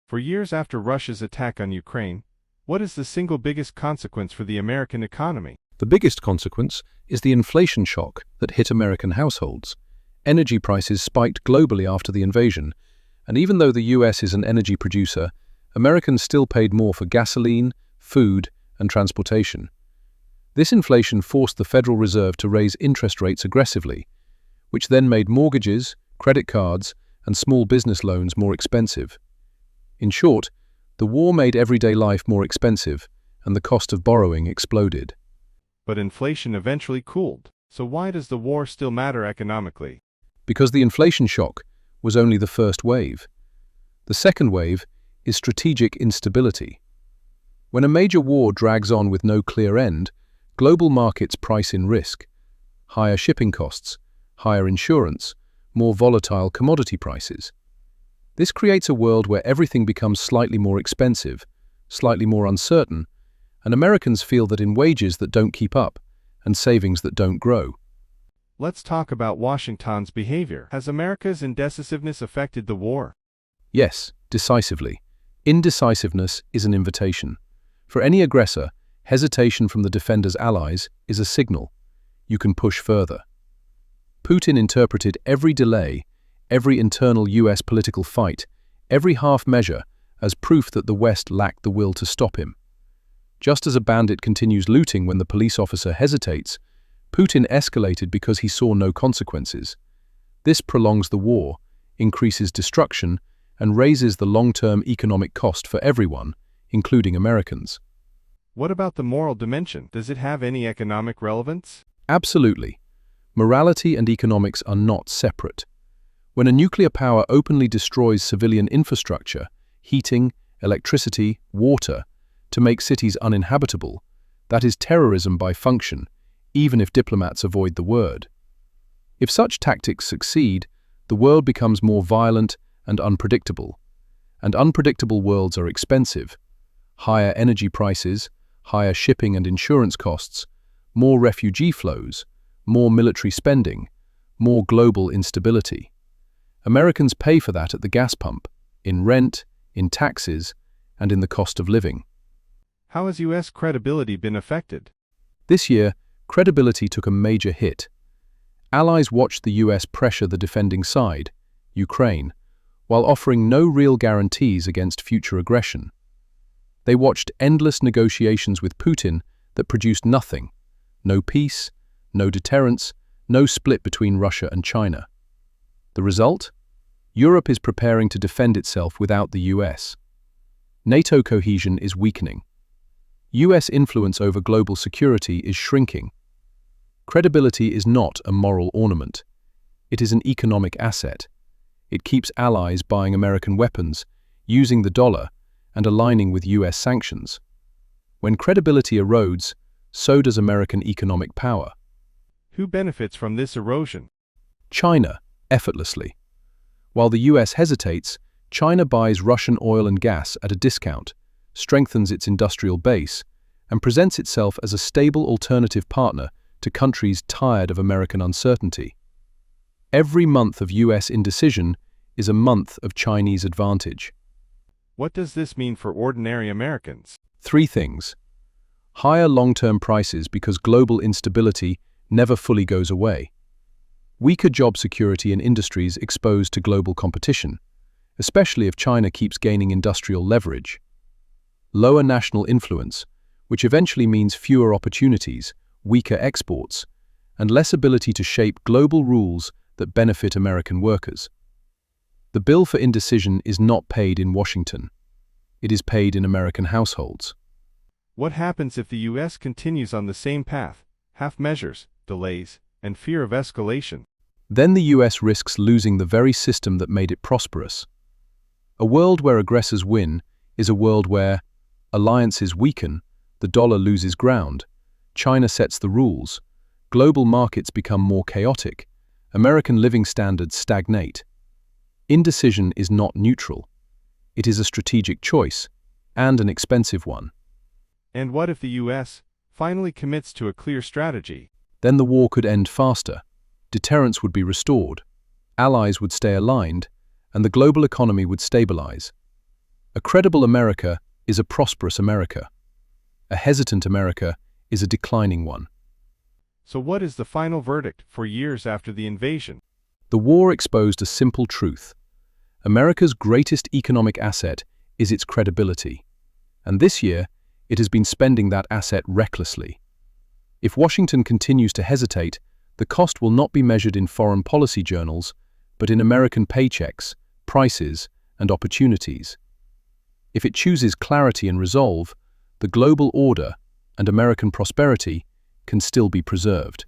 For years after Russia's attack on Ukraine, what is the single biggest consequence for the American economy? The biggest consequence is the inflation shock that hit American households. Energy prices spiked globally after the invasion, and even though the US is an energy producer, Americans still paid more for gasoline, food, and transportation. This inflation forced the Federal Reserve to raise interest rates aggressively, which then made mortgages, credit cards, and small business loans more expensive. In short, the war made everyday life more expensive, and the cost of borrowing exploded. But inflation eventually cooled. So why does the war still matter economically? Because the inflation shock was only the first wave. The second wave is strategic instability. When a major war drags on with no clear end, global markets price in risk, higher shipping costs, higher insurance, more volatile commodity prices. This creates a world where everything becomes slightly more expensive, slightly more uncertain, and Americans feel that in wages that don't keep up and savings that don't grow. Let's talk about Washington's behavior. Has America's indecisiveness affected the war? Yes, decisively. Indecisiveness is an invitation. For any aggressor, hesitation from the defender's allies is a signal. You can push further. Putin interpreted every delay, every internal US political fight, every half measure as proof that the West lacked the will to stop him. Just as a bandit continues looting when the police officer hesitates, Putin escalated because he saw no consequences. This prolongs the war, increases destruction, and raises the long-term economic cost for everyone, including Americans. What about the moral dimension? Does it have any economic relevance? Absolutely. Morality and economics are not separate. When a nuclear power openly destroys civilian infrastructure, heating, electricity, water, to make cities uninhabitable, that is terrorism by function, even if diplomats avoid the word. If such tactics succeed, the world becomes more violent and unpredictable worlds are expensive. Higher energy prices, higher shipping and insurance costs, more refugee flows, more military spending, more global instability. Americans pay for that at the gas pump, in rent, in taxes, and in the cost of living. How has US credibility been affected? This year, credibility took a major hit. Allies watched the US pressure the defending side, Ukraine, while offering no real guarantees against future aggression. They watched endless negotiations with Putin that produced nothing: no peace, no deterrence, no split between Russia and China. The result? Europe is preparing to defend itself without the US. NATO cohesion is weakening. US influence over global security is shrinking. Credibility is not a moral ornament. It is an economic asset. It keeps allies buying American weapons, using the dollar, and aligning with US sanctions. When credibility erodes, so does American economic power. Who benefits from this erosion? China, effortlessly. While the US hesitates, China buys Russian oil and gas at a discount, strengthens its industrial base, and presents itself as a stable alternative partner to countries tired of American uncertainty. Every month of US indecision is a month of Chinese advantage. What does this mean for ordinary Americans? 3 things. Higher long-term prices because global instability never fully goes away. Weaker job security in industries exposed to global competition, especially if China keeps gaining industrial leverage. Lower national influence, which eventually means fewer opportunities, weaker exports, and less ability to shape global rules that benefit American workers. The bill for indecision is not paid in Washington. It is paid in American households. What happens if the US continues on the same path, half measures, delays, and fear of escalation? Then the US risks losing the very system that made it prosperous. A world where aggressors win is a world where alliances weaken, the dollar loses ground, China sets the rules, global markets become more chaotic, American living standards stagnate. Indecision is not neutral. It is a strategic choice, and an expensive one. And what if the US finally commits to a clear strategy? Then the war could end faster, deterrence would be restored, allies would stay aligned, and the global economy would stabilize. A credible America is a prosperous America. A hesitant America is a declining one. So what is the final verdict for years after the invasion? The war exposed a simple truth. America's greatest economic asset is its credibility. And this year, it has been spending that asset recklessly. If Washington continues to hesitate, the cost will not be measured in foreign policy journals, but in American paychecks, prices, and opportunities. If it chooses clarity and resolve, the global order and American prosperity can still be preserved.